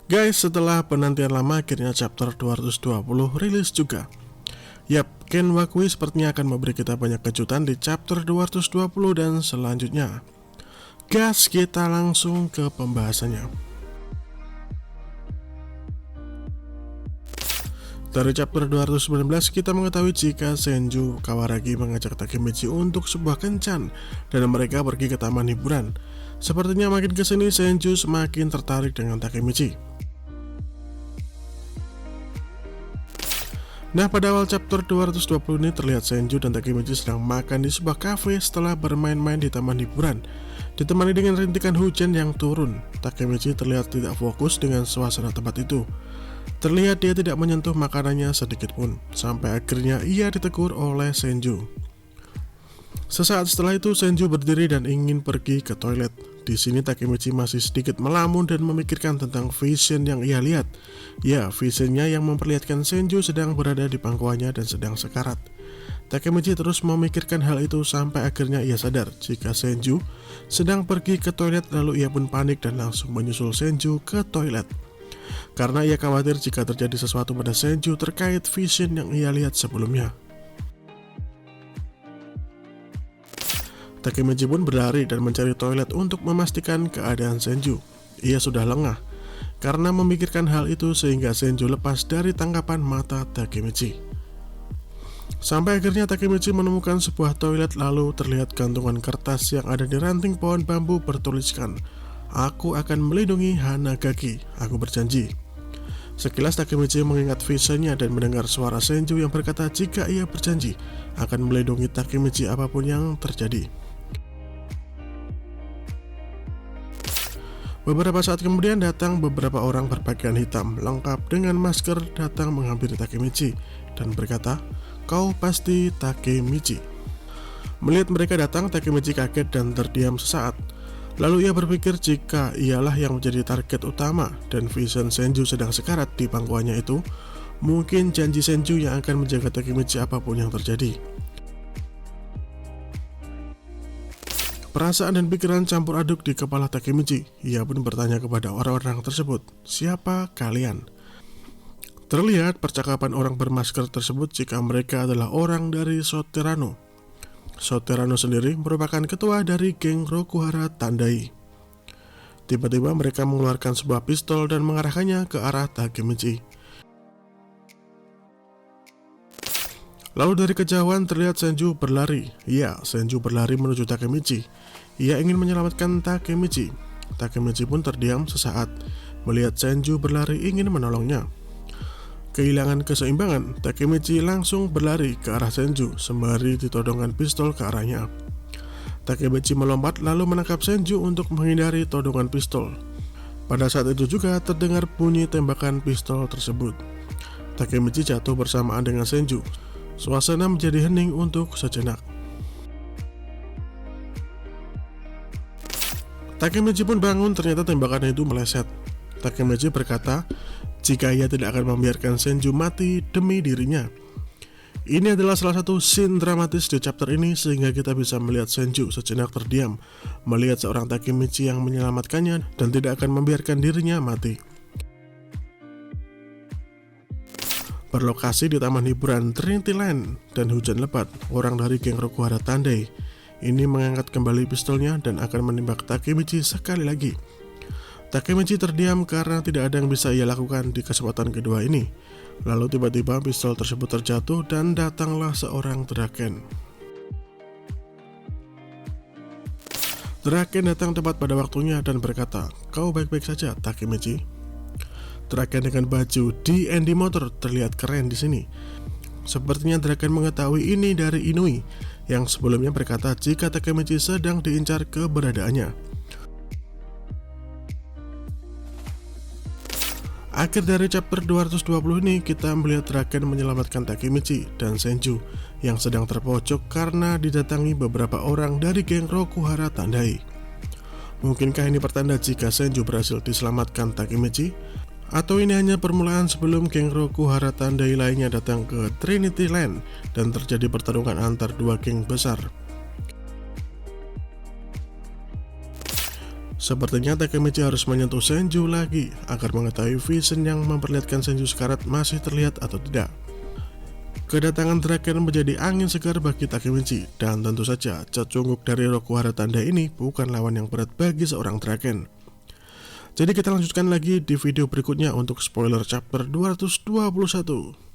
Guys, setelah penantian lama akhirnya chapter 220 rilis juga. Yap, Ken Wakui sepertinya akan memberi kita banyak kejutan di chapter 220 dan selanjutnya. Gas, kita langsung ke pembahasannya. Dari chapter 219 kita mengetahui jika Senju Kawaragi mengajak Takemichi untuk sebuah kencan dan mereka pergi ke taman hiburan. Sepertinya makin kesini Senju semakin tertarik dengan Takemichi. Nah, pada awal chapter 220 ini terlihat Senju dan Takemichi sedang makan di sebuah kafe setelah bermain-main di taman hiburan. Ditemani dengan rintikan hujan yang turun, Takemichi terlihat tidak fokus dengan suasana tempat itu. Terlihat dia tidak menyentuh makanannya sedikit pun, sampai akhirnya ia ditegur oleh Senju. Sesaat setelah itu Senju berdiri dan ingin pergi ke toilet. Di sini Takemichi masih sedikit melamun dan memikirkan tentang vision yang ia lihat. Ya, visionnya yang memperlihatkan Senju sedang berada di pangkuannya dan sedang sekarat. Takemichi terus memikirkan hal itu sampai akhirnya ia sadar jika Senju sedang pergi ke toilet, lalu ia pun panik dan langsung menyusul Senju ke toilet. Karena ia khawatir jika terjadi sesuatu pada Senju terkait vision yang ia lihat sebelumnya. Takemichi pun berlari dan mencari toilet untuk memastikan keadaan Senju. Ia sudah lengah karena memikirkan hal itu sehingga Senju lepas dari tangkapan mata Takemichi. Sampai akhirnya Takemichi menemukan sebuah toilet, lalu terlihat gantungan kertas yang ada di ranting pohon bambu bertuliskan, "Aku akan melindungi Hanagaki, aku berjanji." Sekilas Takemichi mengingat visionnya dan mendengar suara Senju yang berkata jika ia berjanji akan melindungi Takemichi apapun yang terjadi. Beberapa saat kemudian datang beberapa orang berpakaian hitam lengkap dengan masker datang menghampiri Takemichi dan berkata, "Kau pasti Takemichi." Melihat mereka datang, Takemichi kaget dan terdiam sesaat. Lalu ia berpikir jika ialah yang menjadi target utama dan vision Senju sedang sekarat di pangkuannya itu, mungkin janji Senju yang akan menjaga Takemichi apapun yang terjadi. Perasaan dan pikiran campur aduk di kepala Takemichi. Ia pun bertanya kepada orang-orang tersebut, "Siapa kalian?" Terlihat percakapan orang bermasker tersebut jika mereka adalah orang dari Soterano. Soterano sendiri merupakan ketua dari geng Rokuhara Tandai. Tiba-tiba mereka mengeluarkan sebuah pistol dan mengarahkannya ke arah Takemichi. Lalu dari kejauhan terlihat Senju berlari. Ya, Senju berlari menuju Takemichi. Ia ingin menyelamatkan Takemichi. Takemichi pun terdiam sesaat melihat Senju berlari ingin menolongnya. Kehilangan keseimbangan, Takemichi langsung berlari ke arah Senju sembari ditodongkan pistol ke arahnya. Takemichi melompat lalu menangkap Senju untuk menghindari todongan pistol. Pada saat itu juga terdengar bunyi tembakan pistol tersebut. Takemichi jatuh bersamaan dengan Senju. Suasana menjadi hening untuk sejenak. Takemichi pun bangun, ternyata tembakan itu meleset. Takemichi berkata jika ia tidak akan membiarkan Senju mati demi dirinya. Ini adalah salah satu scene dramatis di chapter ini sehingga kita bisa melihat Senju sejenak terdiam, melihat seorang Takemichi yang menyelamatkannya dan tidak akan membiarkan dirinya mati. Berlokasi di taman hiburan Trinity Land dan hujan lebat, orang dari geng Rokuhara Tandai ini mengangkat kembali pistolnya dan akan menembak Takemichi sekali lagi. Takemichi terdiam karena tidak ada yang bisa ia lakukan di kesempatan kedua ini. Lalu tiba-tiba pistol tersebut terjatuh dan datanglah seorang Draken. Draken datang tepat pada waktunya dan berkata, "Kau baik-baik saja, Takemichi?" Draken dengan baju D&D motor terlihat keren di sini. Sepertinya Draken mengetahui ini dari Inui yang sebelumnya berkata jika Takemichi sedang diincar keberadaannya. Akhir dari chapter 220 ini kita melihat Draken menyelamatkan Takemichi dan Senju yang sedang terpojok karena didatangi beberapa orang dari geng Rokuhara Tandai. Mungkinkah ini pertanda jika Senju berhasil diselamatkan Takemichi? Atau ini hanya permulaan sebelum geng Rokuhara Tandai lainnya datang ke Trinity Land dan terjadi pertarungan antar dua geng besar? Sepertinya Takemichi harus menyentuh Senju lagi agar mengetahui vision yang memperlihatkan Senju sekarat masih terlihat atau tidak. Kedatangan Draken menjadi angin segar bagi Takemichi, dan tentu saja cecunguk dari Rokuhara Tanda ini bukan lawan yang berat bagi seorang Draken. Jadi kita lanjutkan lagi di video berikutnya untuk spoiler chapter 221.